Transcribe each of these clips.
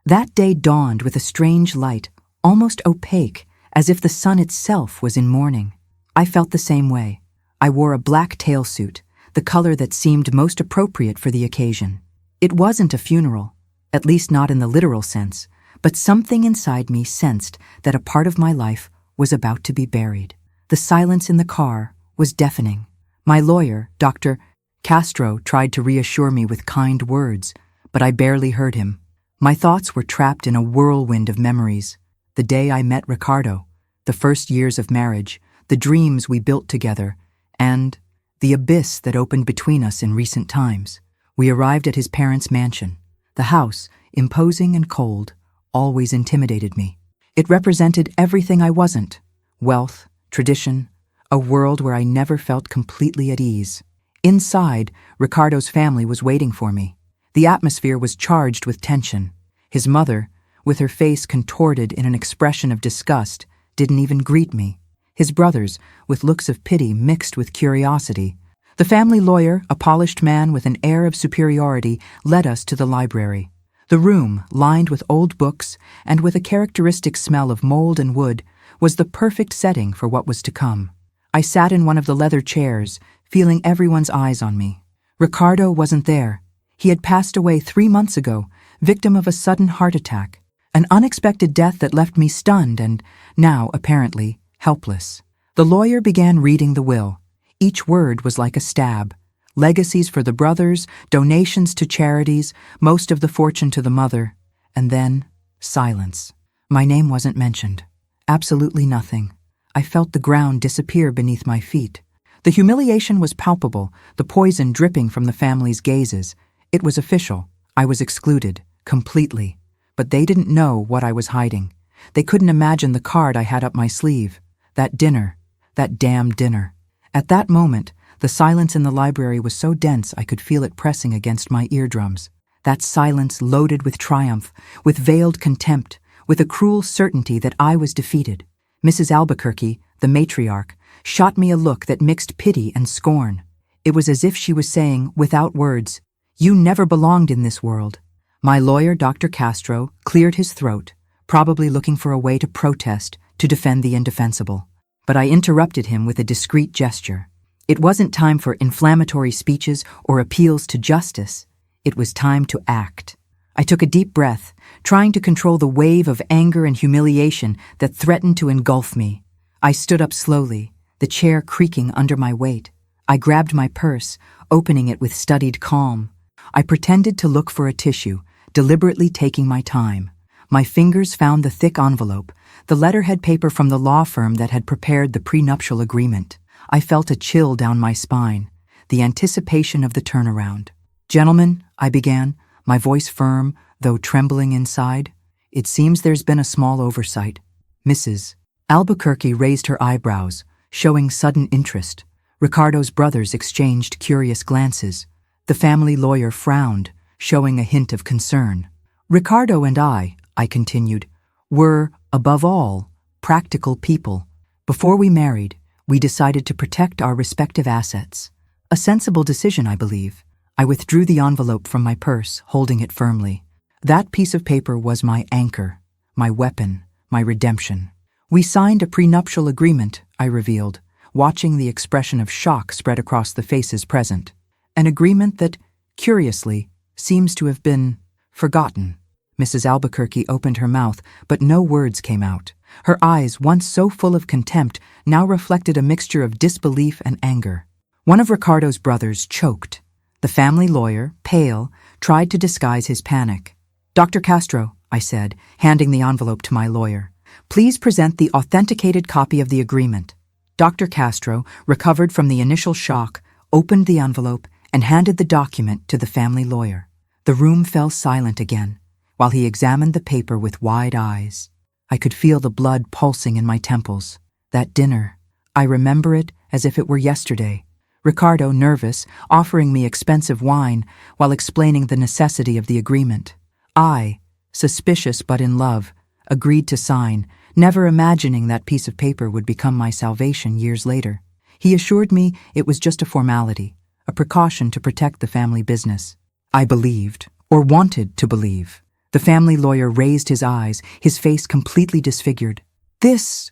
That day dawned with a strange light, almost opaque, as if the sun itself was in mourning. I felt the same way. I wore a black tailsuit, the color that seemed most appropriate for the occasion. It wasn't a funeral, at least not in the literal sense, but something inside me sensed that a part of my life was about to be buried. The silence in the car was deafening. My lawyer, Dr. Castro, tried to reassure me with kind words, but I barely heard him. My thoughts were trapped in a whirlwind of memories. The day I met Ricardo, the first years of marriage, the dreams we built together, and the abyss that opened between us in recent times. We arrived at his parents' mansion. The house, imposing and cold, always intimidated me. It represented everything I wasn't: wealth, tradition, a world where I never felt completely at ease. Inside, Ricardo's family was waiting for me. The atmosphere was charged with tension. His mother, with her face contorted in an expression of disgust, didn't even greet me. His brothers, with looks of pity mixed with curiosity. The family lawyer, a polished man with an air of superiority, led us to the library. The room, lined with old books and with a characteristic smell of mold and wood, was the perfect setting for what was to come. I sat in one of the leather chairs, feeling everyone's eyes on me. Ricardo wasn't there. He had passed away 3 months ago, victim of a sudden heart attack, an unexpected death that left me stunned and, now, apparently, helpless. The lawyer began reading the will. Each word was like a stab. Legacies for the brothers, donations to charities, most of the fortune to the mother, and then silence. My name wasn't mentioned. Absolutely nothing. I felt the ground disappear beneath my feet. The humiliation was palpable, the poison dripping from the family's gazes. It was official. I was excluded, completely. But they didn't know what I was hiding. They couldn't imagine the card I had up my sleeve. That dinner. That damn dinner. At that moment, the silence in the library was so dense I could feel it pressing against my eardrums. That silence loaded with triumph, with veiled contempt, with a cruel certainty that I was defeated. Mrs. Albuquerque, the matriarch, shot me a look that mixed pity and scorn. It was as if she was saying, without words, "You never belonged in this world." My lawyer, Dr. Castro, cleared his throat, probably looking for a way to protest, to defend the indefensible. But I interrupted him with a discreet gesture. It wasn't time for inflammatory speeches or appeals to justice. It was time to act. I took a deep breath, trying to control the wave of anger and humiliation that threatened to engulf me. I stood up slowly, the chair creaking under my weight. I grabbed my purse, opening it with studied calm. I pretended to look for a tissue, deliberately taking my time. My fingers found the thick envelope, the letterhead paper from the law firm that had prepared the prenuptial agreement. I felt a chill down my spine, the anticipation of the turnaround. "Gentlemen," I began, my voice firm, though trembling inside, "it seems there's been a small oversight." Mrs. Albuquerque raised her eyebrows, showing sudden interest. Ricardo's brothers exchanged curious glances. The family lawyer frowned, showing a hint of concern. "Ricardo and I continued, were, above all, practical people. Before we married, we decided to protect our respective assets. A sensible decision, I believe." I withdrew the envelope from my purse, holding it firmly. That piece of paper was my anchor, my weapon, my redemption. "We signed a prenuptial agreement," I revealed, watching the expression of shock spread across the faces present. "An agreement that, curiously, seems to have been forgotten." Mrs. Albuquerque opened her mouth, but no words came out. Her eyes, once so full of contempt, now reflected a mixture of disbelief and anger. One of Ricardo's brothers choked. The family lawyer, pale, tried to disguise his panic. "Dr. Castro," I said, handing the envelope to my lawyer, "please present the authenticated copy of the agreement." Dr. Castro, recovered from the initial shock, opened the envelope and handed the document to the family lawyer. The room fell silent again, while he examined the paper with wide eyes. I could feel the blood pulsing in my temples. That dinner, I remember it as if it were yesterday. Ricardo, nervous, offering me expensive wine while explaining the necessity of the agreement. I, suspicious but in love, agreed to sign, never imagining that piece of paper would become my salvation years later. He assured me it was just a formality, a precaution to protect the family business. I believed, or wanted to believe. The family lawyer raised his eyes, his face completely disfigured. This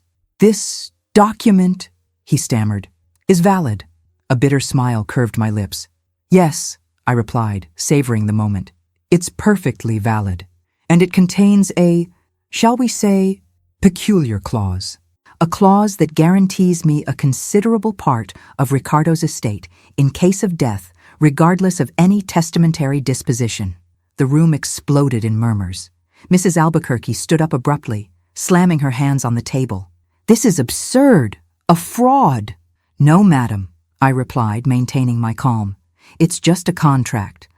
document, he stammered, is valid. A bitter smile curved my lips. Yes, I replied, savoring the moment. It's perfectly valid. And it contains a, shall we say, peculiar clause. A clause that guarantees me a considerable part of Ricardo's estate in case of death, regardless of any testamentary disposition. The room exploded in murmurs. Mrs. Albuquerque stood up abruptly, slamming her hands on the table. This is absurd! A fraud! No, madam, I replied, maintaining my calm. It's just a contract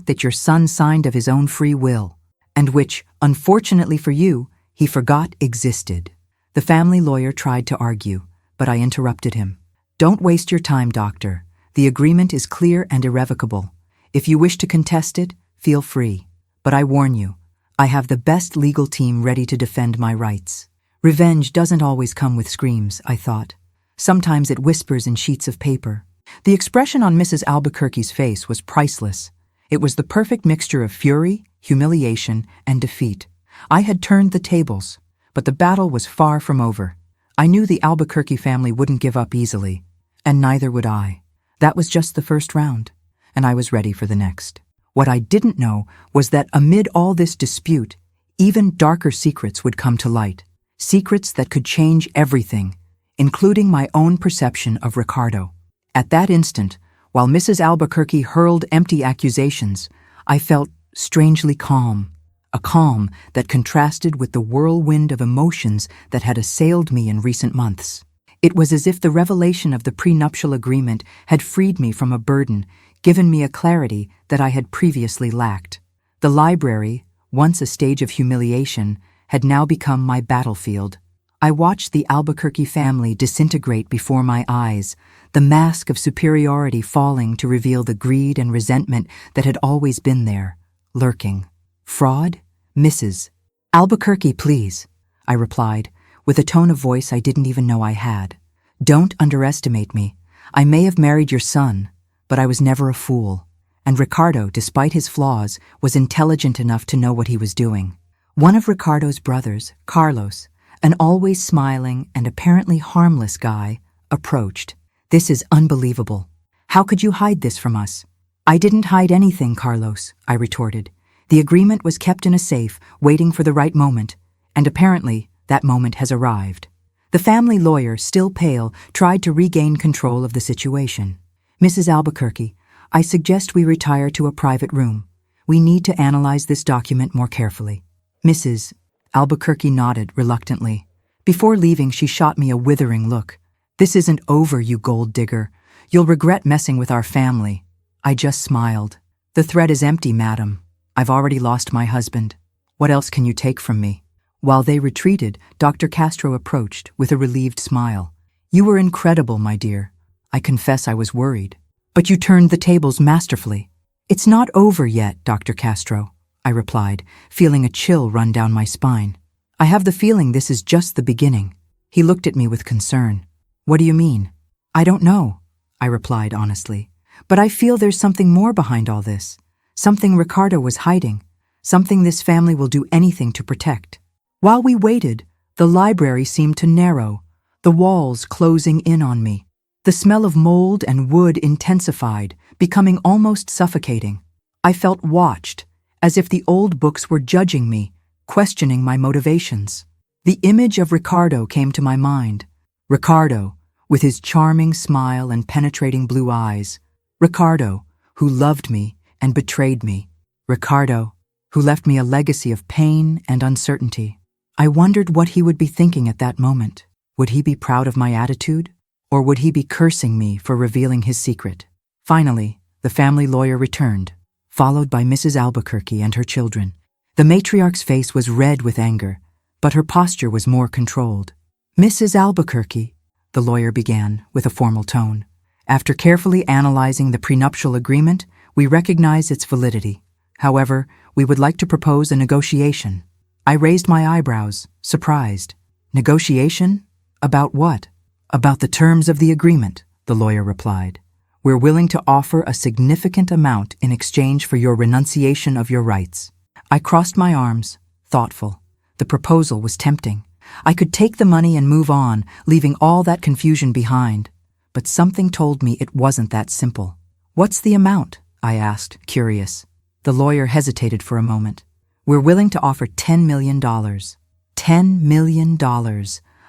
that your son signed of his own free will, and which, unfortunately for you, he forgot existed. The family lawyer tried to argue, but I interrupted him. Don't waste your time, doctor. The agreement is clear and irrevocable. If you wish to contest it, feel free. But I warn you, I have the best legal team ready to defend my rights. Revenge doesn't always come with screams, I thought. Sometimes it whispers in sheets of paper. The expression on Mrs. Albuquerque's face was priceless. It was the perfect mixture of fury, humiliation, and defeat. I had turned the tables, but the battle was far from over. I knew the Albuquerque family wouldn't give up easily, and neither would I. That was just the first round, and I was ready for the next. What I didn't know was that amid all this dispute, even darker secrets would come to light. Secrets that could change everything, including my own perception of Ricardo. At that instant, while Mrs. Albuquerque hurled empty accusations, I felt strangely calm, a calm that contrasted with the whirlwind of emotions that had assailed me in recent months. It was as if the revelation of the prenuptial agreement had freed me from a burden, given me a clarity that I had previously lacked. The library, once a stage of humiliation, had now become my battlefield. I watched the Albuquerque family disintegrate before my eyes, the mask of superiority falling to reveal the greed and resentment that had always been there, lurking. Fraud? Mrs. Albuquerque, please, I replied, with a tone of voice I didn't even know I had. Don't underestimate me. I may have married your son, but I was never a fool. And Ricardo, despite his flaws, was intelligent enough to know what he was doing. One of Ricardo's brothers, Carlos, an always smiling and apparently harmless guy, approached. This is unbelievable. How could you hide this from us? I didn't hide anything, Carlos, I retorted. The agreement was kept in a safe, waiting for the right moment, and apparently that moment has arrived. The family lawyer, still pale, tried to regain control of the situation. Mrs. Albuquerque, I suggest we retire to a private room. We need to analyze this document more carefully. Mrs. Albuquerque nodded reluctantly. Before leaving, she shot me a withering look. This isn't over, you gold digger. You'll regret messing with our family. I just smiled. The thread is empty, madam. I've already lost my husband. What else can you take from me? While they retreated, Dr. Castro approached with a relieved smile. You were incredible, my dear. I confess I was worried. But you turned the tables masterfully. It's not over yet, Dr. Castro, I replied, feeling a chill run down my spine. I have the feeling this is just the beginning. He looked at me with concern. What do you mean? I don't know, I replied honestly. But I feel there's something more behind all this. Something Ricardo was hiding. Something this family will do anything to protect. While we waited, the library seemed to narrow, the walls closing in on me. The smell of mold and wood intensified, becoming almost suffocating. I felt watched, as if the old books were judging me, questioning my motivations. The image of Ricardo came to my mind. Ricardo, with his charming smile and penetrating blue eyes. Ricardo, who loved me and betrayed me. Ricardo, who left me a legacy of pain and uncertainty. I wondered what he would be thinking at that moment. Would he be proud of my attitude? Or would he be cursing me for revealing his secret? Finally, the family lawyer returned, followed by Mrs. Albuquerque and her children. The matriarch's face was red with anger, but her posture was more controlled. Mrs. Albuquerque, the lawyer began with a formal tone. After carefully analyzing the prenuptial agreement, we recognize its validity. However, we would like to propose a negotiation. I raised my eyebrows, surprised. Negotiation? About what? About the terms of the agreement, the lawyer replied. We're willing to offer a significant amount in exchange for your renunciation of your rights. I crossed my arms, thoughtful. The proposal was tempting. I could take the money and move on, leaving all that confusion behind. But something told me it wasn't that simple. "What's the amount?" I asked, curious. The lawyer hesitated for a moment. "We're willing to offer $10 million. $10 million.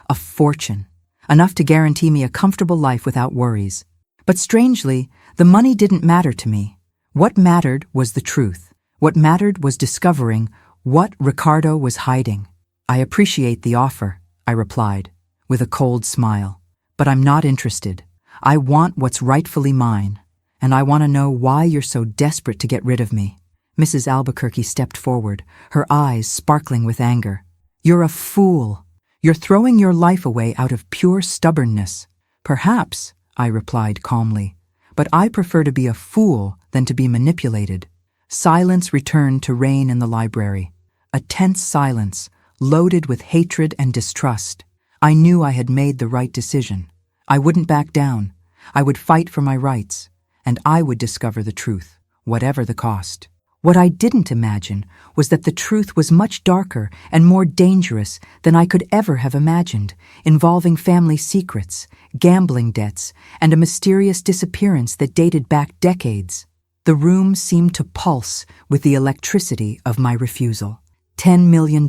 A fortune. Enough to guarantee me a comfortable life without worries." But strangely, the money didn't matter to me. What mattered was the truth. What mattered was discovering what Ricardo was hiding. "I appreciate the offer," I replied, with a cold smile. "But I'm not interested. I want what's rightfully mine. And I want to know why you're so desperate to get rid of me." Mrs. Albuquerque stepped forward, her eyes sparkling with anger. "You're a fool. You're throwing your life away out of pure stubbornness." "Perhaps," I replied calmly, "but I prefer to be a fool than to be manipulated." Silence returned to reign in the library. A tense silence, loaded with hatred and distrust. I knew I had made the right decision. I wouldn't back down. I would fight for my rights, and I would discover the truth, whatever the cost. What I didn't imagine was that the truth was much darker and more dangerous than I could ever have imagined, involving family secrets, gambling debts, and a mysterious disappearance that dated back decades. The room seemed to pulse with the electricity of my refusal. $10 million.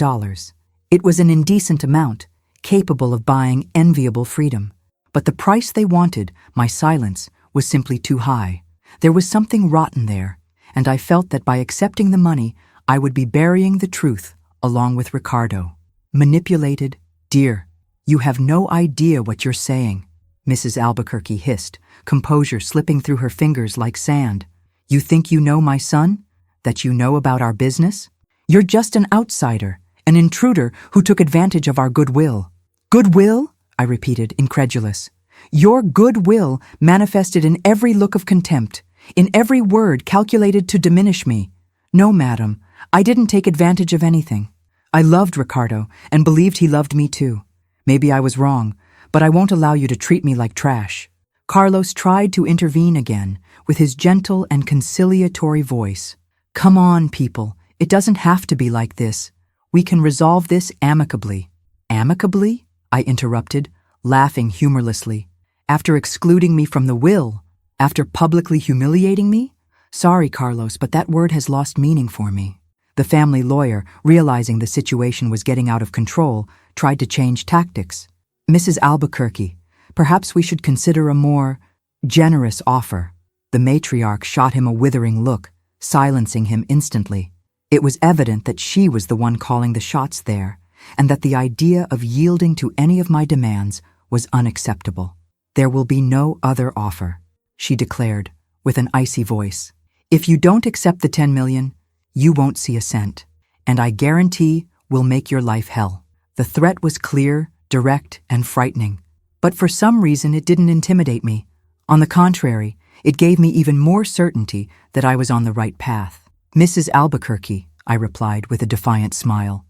It was an indecent amount, capable of buying enviable freedom. But the price they wanted, my silence, was simply too high. There was something rotten there, and I felt that by accepting the money, I would be burying the truth along with Ricardo. "Manipulated? Dear, you have no idea what you're saying," Mrs. Albuquerque hissed, composure slipping through her fingers like sand. "You think you know my son? That you know about our business? You're just an outsider, an intruder who took advantage of our goodwill." "Goodwill?" I repeated, incredulous. "Your goodwill manifested in every look of contempt, in every word calculated to diminish me. No, madam, I didn't take advantage of anything. I loved Ricardo and believed he loved me too. Maybe I was wrong, but I won't allow you to treat me like trash." Carlos tried to intervene again with his gentle and conciliatory voice. "Come on, people. It doesn't have to be like this. We can resolve this amicably." "Amicably?" I interrupted, laughing humorlessly. "After excluding me from the will? After publicly humiliating me? Sorry, Carlos, but that word has lost meaning for me." The family lawyer, realizing the situation was getting out of control, tried to change tactics. "Mrs. Albuquerque, perhaps we should consider a more generous offer." The matriarch shot him a withering look, silencing him instantly. It was evident that she was the one calling the shots there, and that the idea of yielding to any of my demands was unacceptable. "There will be no other offer," she declared, with an icy voice. "If you don't accept the $10 million, you won't see a cent, and I guarantee we'll make your life hell." The threat was clear, direct, and frightening, but for some reason it didn't intimidate me. On the contrary, it gave me even more certainty that I was on the right path. "Mrs. Albuquerque," I replied with a defiant smile,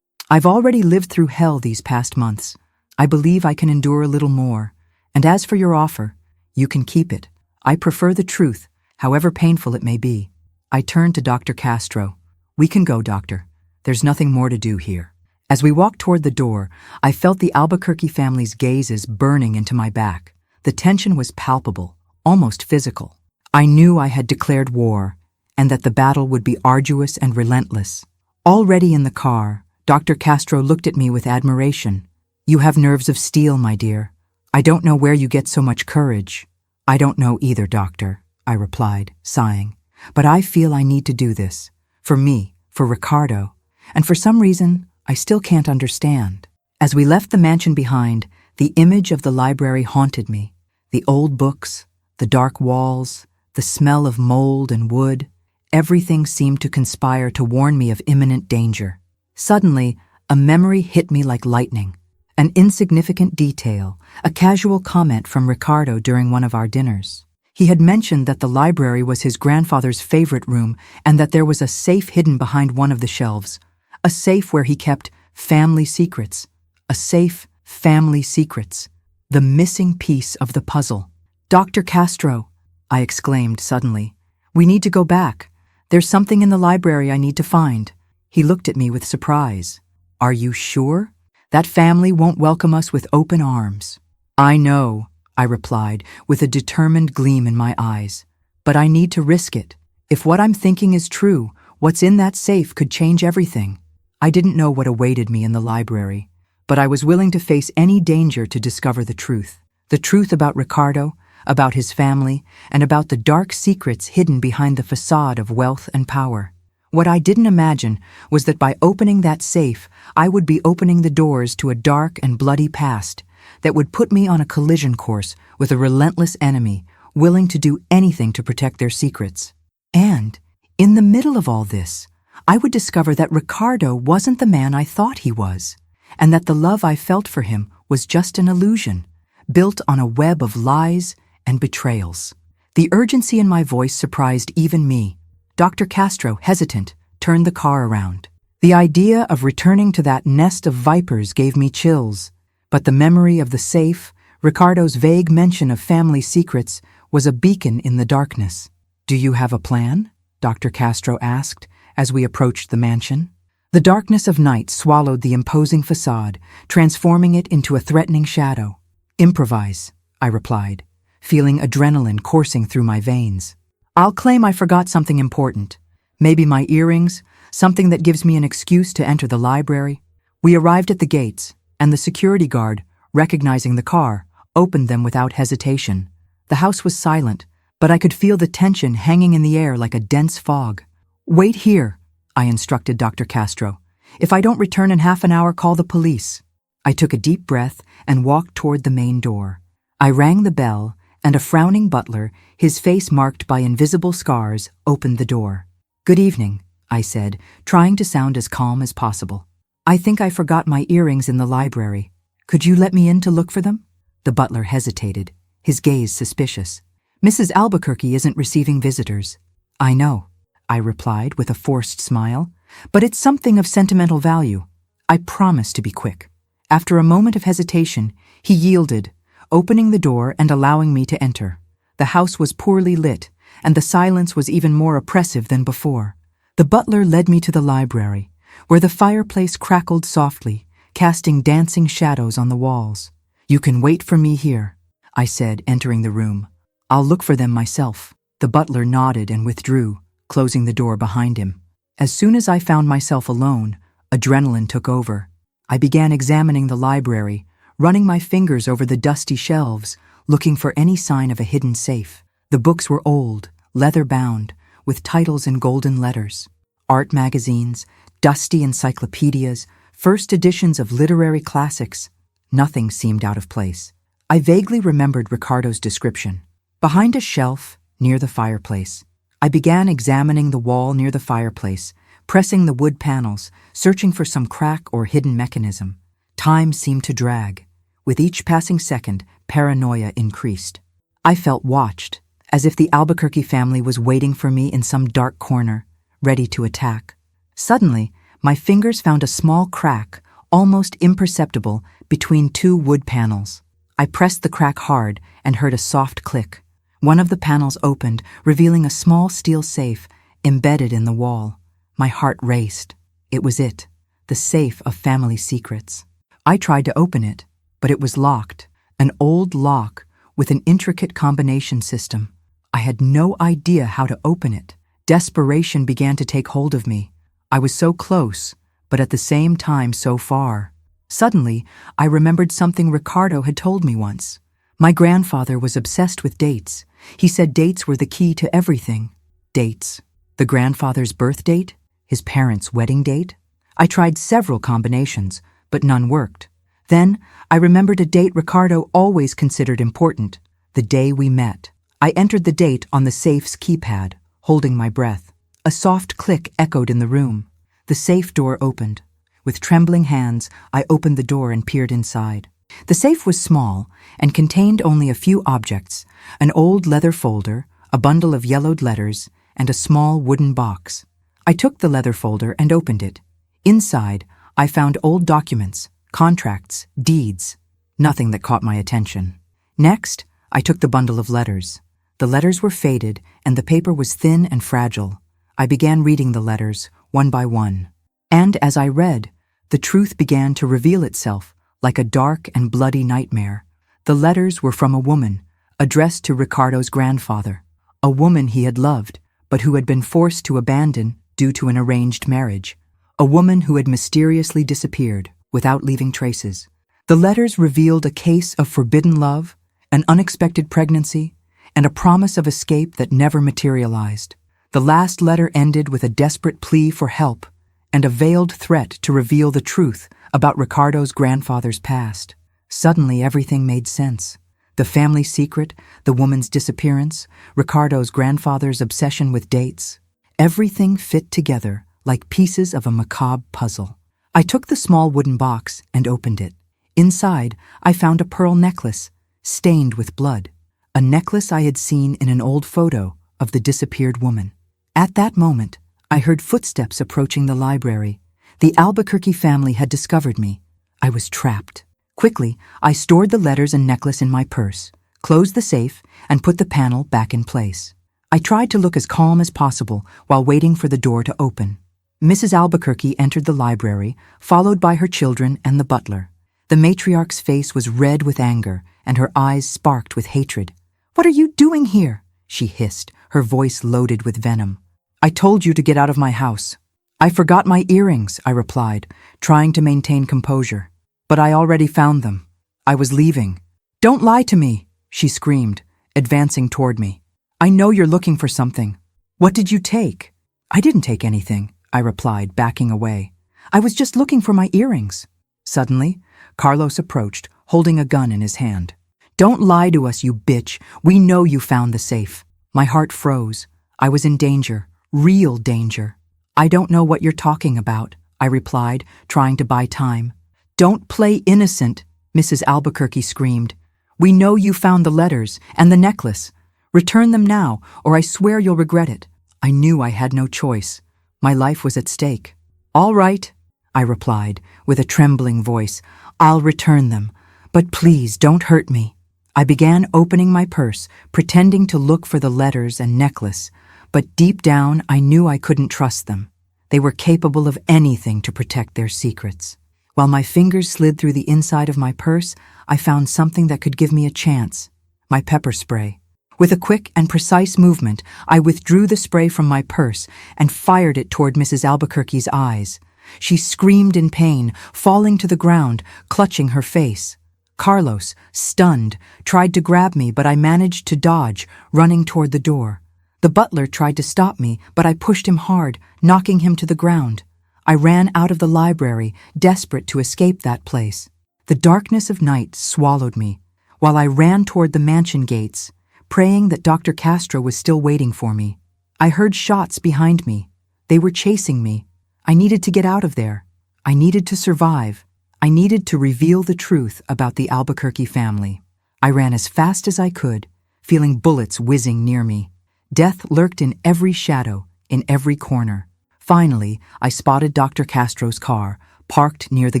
"I've already lived through hell these past months. I believe I can endure a little more, and as for your offer, you can keep it. I prefer the truth, however painful it may be." I turned to Dr. Castro. "We can go, doctor. There's nothing more to do here." As we walked toward the door, I felt the Albuquerque family's gazes burning into my back. The tension was palpable, almost physical. I knew I had declared war, and that the battle would be arduous and relentless. Already in the car, Dr. Castro looked at me with admiration. "You have nerves of steel, my dear. I don't know where you get so much courage." "I don't know either, doctor," I replied, sighing. "But I feel I need to do this. For me, for Ricardo, and for some reason, I still can't understand." As we left the mansion behind, the image of the library haunted me. The old books, the dark walls, the smell of mold and wood, everything seemed to conspire to warn me of imminent danger. Suddenly, a memory hit me like lightning. An insignificant detail, a casual comment from Ricardo during one of our dinners. He had mentioned that the library was his grandfather's favorite room and that there was a safe hidden behind one of the shelves. A safe where he kept family secrets. A safe, family secrets. The missing piece of the puzzle. "Dr. Castro," I exclaimed suddenly, "we need to go back. There's something in the library I need to find." He looked at me with surprise. "Are you sure? That family won't welcome us with open arms." "I know," I replied, with a determined gleam in my eyes. "But I need to risk it. If what I'm thinking is true, what's in that safe could change everything." I didn't know what awaited me in the library, but I was willing to face any danger to discover the truth. The truth about Ricardo, about his family, and about the dark secrets hidden behind the facade of wealth and power. What I didn't imagine was that by opening that safe, I would be opening the doors to a dark and bloody past that would put me on a collision course with a relentless enemy willing to do anything to protect their secrets. And, in the middle of all this, I would discover that Ricardo wasn't the man I thought he was, and that the love I felt for him was just an illusion, built on a web of lies and betrayals. The urgency in my voice surprised even me. Dr. Castro, hesitant, turned the car around. The idea of returning to that nest of vipers gave me chills, but the memory of the safe, Ricardo's vague mention of family secrets, was a beacon in the darkness. "Do you have a plan?" Dr. Castro asked as we approached the mansion. The darkness of night swallowed the imposing facade, transforming it into a threatening shadow. "Improvise," I replied, feeling adrenaline coursing through my veins. "I'll claim I forgot something important. Maybe my earrings, something that gives me an excuse to enter the library." We arrived at the gates, and the security guard, recognizing the car, opened them without hesitation. The house was silent, but I could feel the tension hanging in the air like a dense fog. "Wait here," I instructed Dr. Castro. "If I don't return in half an hour, call the police." I took a deep breath and walked toward the main door. I rang the bell, and a frowning butler, his face marked by invisible scars, opened the door. "Good evening," I said, trying to sound as calm as possible. "I think I forgot my earrings in the library. Could you let me in to look for them?" The butler hesitated, his gaze suspicious. "Mrs. Albuquerque isn't receiving visitors." "I know," I replied with a forced smile, "but it's something of sentimental value. I promise to be quick." After a moment of hesitation, he yielded, opening the door and allowing me to enter. The house was poorly lit, and the silence was even more oppressive than before. The butler led me to the library, where the fireplace crackled softly, casting dancing shadows on the walls. "You can wait for me here," I said, entering the room. "I'll look for them myself." The butler nodded and withdrew, closing the door behind him. As soon as I found myself alone, adrenaline took over. I began examining the library, running my fingers over the dusty shelves, looking for any sign of a hidden safe. The books were old, leather-bound, with titles in golden letters. Art magazines, dusty encyclopedias, first editions of literary classics. Nothing seemed out of place. I vaguely remembered Ricardo's description. Behind a shelf, near the fireplace, I began examining the wall near the fireplace, pressing the wood panels, searching for some crack or hidden mechanism. Time seemed to drag. With each passing second, paranoia increased. I felt watched, as if the Albuquerque family was waiting for me in some dark corner, ready to attack. Suddenly, my fingers found a small crack, almost imperceptible, between two wood panels. I pressed the crack hard and heard a soft click. One of the panels opened, revealing a small steel safe embedded in the wall. My heart raced. It was it, the safe of family secrets. I tried to open it, but it was locked, an old lock with an intricate combination system. I had no idea how to open it. Desperation began to take hold of me. I was so close, but at the same time so far. Suddenly, I remembered something Ricardo had told me once. My grandfather was obsessed with dates. He said dates were the key to everything. Dates. The grandfather's birth date? His parents' wedding date? I tried several combinations, but none worked. Then, I remembered a date Ricardo always considered important, the day we met. I entered the date on the safe's keypad, holding my breath. A soft click echoed in the room. The safe door opened. With trembling hands, I opened the door and peered inside. The safe was small and contained only a few objects, an old leather folder, a bundle of yellowed letters, and a small wooden box. I took the leather folder and opened it. Inside, I found old documents, contracts, deeds, nothing that caught my attention. Next, I took the bundle of letters. The letters were faded and the paper was thin and fragile. I began reading the letters, one by one. And as I read, the truth began to reveal itself like a dark and bloody nightmare. The letters were from a woman, addressed to Ricardo's grandfather, a woman he had loved, but who had been forced to abandon due to an arranged marriage, a woman who had mysteriously disappeared without leaving traces. The letters revealed a case of forbidden love, an unexpected pregnancy, and a promise of escape that never materialized. The last letter ended with a desperate plea for help and a veiled threat to reveal the truth about Ricardo's grandfather's past. Suddenly, everything made sense. The family secret, the woman's disappearance, Ricardo's grandfather's obsession with dates. Everything fit together like pieces of a macabre puzzle. I took the small wooden box and opened it. Inside, I found a pearl necklace, stained with blood. A necklace I had seen in an old photo of the disappeared woman. At that moment, I heard footsteps approaching the library. The Albuquerque family had discovered me. I was trapped. Quickly, I stored the letters and necklace in my purse, closed the safe, and put the panel back in place. I tried to look as calm as possible while waiting for the door to open. Mrs. Albuquerque entered the library, followed by her children and the butler. The matriarch's face was red with anger, and her eyes sparked with hatred. "What are you doing here?" she hissed, her voice loaded with venom. "I told you to get out of my house." "I forgot my earrings," I replied, trying to maintain composure. "But I already found them. I was leaving." "Don't lie to me," she screamed, advancing toward me. "I know you're looking for something. What did you take?" "I didn't take anything," I replied, backing away. "I was just looking for my earrings." Suddenly, Carlos approached, holding a gun in his hand. "Don't lie to us, you bitch. We know you found the safe." My heart froze. I was in danger, real danger. "I don't know what you're talking about," I replied, trying to buy time. "Don't play innocent," Mrs. Albuquerque screamed. "We know you found the letters and the necklace. Return them now, or I swear you'll regret it." I knew I had no choice. My life was at stake. "All right," I replied, with a trembling voice. "I'll return them, but please don't hurt me." I began opening my purse, pretending to look for the letters and necklace, but deep down I knew I couldn't trust them. They were capable of anything to protect their secrets. While my fingers slid through the inside of my purse, I found something that could give me a chance: my pepper spray. With a quick and precise movement, I withdrew the spray from my purse and fired it toward Mrs. Albuquerque's eyes. She screamed in pain, falling to the ground, clutching her face. Carlos, stunned, tried to grab me, but I managed to dodge, running toward the door. The butler tried to stop me, but I pushed him hard, knocking him to the ground. I ran out of the library, desperate to escape that place. The darkness of night swallowed me, while I ran toward the mansion gates, praying that Dr. Castro was still waiting for me. I heard shots behind me. They were chasing me. I needed to get out of there. I needed to survive. I needed to reveal the truth about the Albuquerque family. I ran as fast as I could, feeling bullets whizzing near me. Death lurked in every shadow, in every corner. Finally, I spotted Dr. Castro's car, parked near the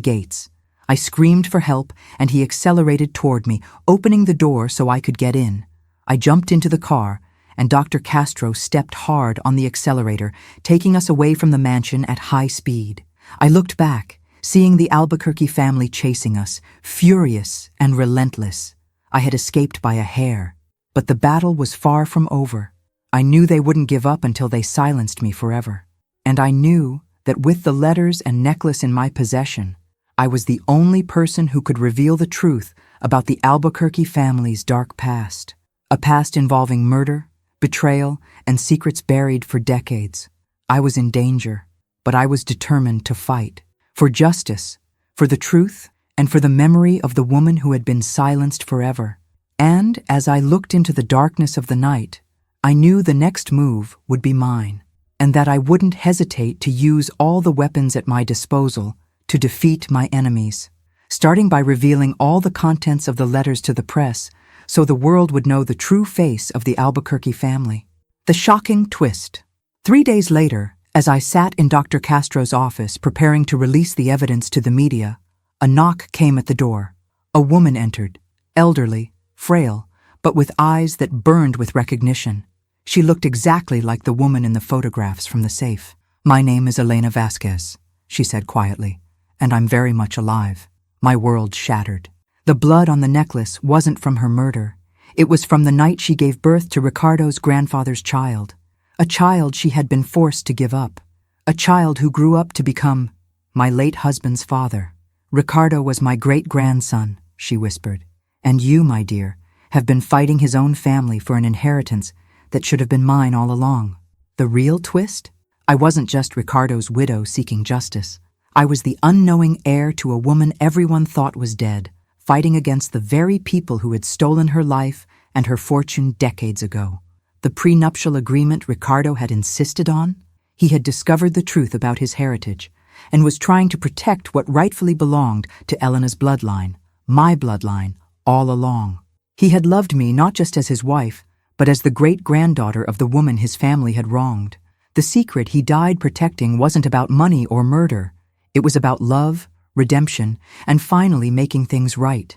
gates. I screamed for help, and he accelerated toward me, opening the door so I could get in. I jumped into the car, and Dr. Castro stepped hard on the accelerator, taking us away from the mansion at high speed. I looked back, seeing the Albuquerque family chasing us, furious and relentless. I had escaped by a hair, but the battle was far from over. I knew they wouldn't give up until they silenced me forever. And I knew that with the letters and necklace in my possession, I was the only person who could reveal the truth about the Albuquerque family's dark past. A past involving murder, betrayal, and secrets buried for decades. I was in danger, but I was determined to fight. For justice, for the truth, and for the memory of the woman who had been silenced forever. And as I looked into the darkness of the night, I knew the next move would be mine, and that I wouldn't hesitate to use all the weapons at my disposal to defeat my enemies, starting by revealing all the contents of the letters to the press so the world would know the true face of the Albuquerque family. The shocking twist. 3 days later, as I sat in Dr. Castro's office preparing to release the evidence to the media, a knock came at the door. A woman entered, elderly, frail, but with eyes that burned with recognition. She looked exactly like the woman in the photographs from the safe. "My name is Elena Vasquez," she said quietly, "and I'm very much alive." My world shattered. The blood on the necklace wasn't from her murder. It was from the night she gave birth to Ricardo's grandfather's child, a child she had been forced to give up, a child who grew up to become my late husband's father. "Ricardo was my great-grandson," she whispered, "and you, my dear, have been fighting his own family for an inheritance that should have been mine all along." The real twist? I wasn't just Ricardo's widow seeking justice. I was the unknowing heir to a woman everyone thought was dead, fighting against the very people who had stolen her life and her fortune decades ago. The prenuptial agreement Ricardo had insisted on? He had discovered the truth about his heritage and was trying to protect what rightfully belonged to Elena's bloodline, my bloodline, all along. He had loved me not just as his wife, but as the great-granddaughter of the woman his family had wronged. The secret he died protecting wasn't about money or murder. It was about love, redemption, and finally making things right.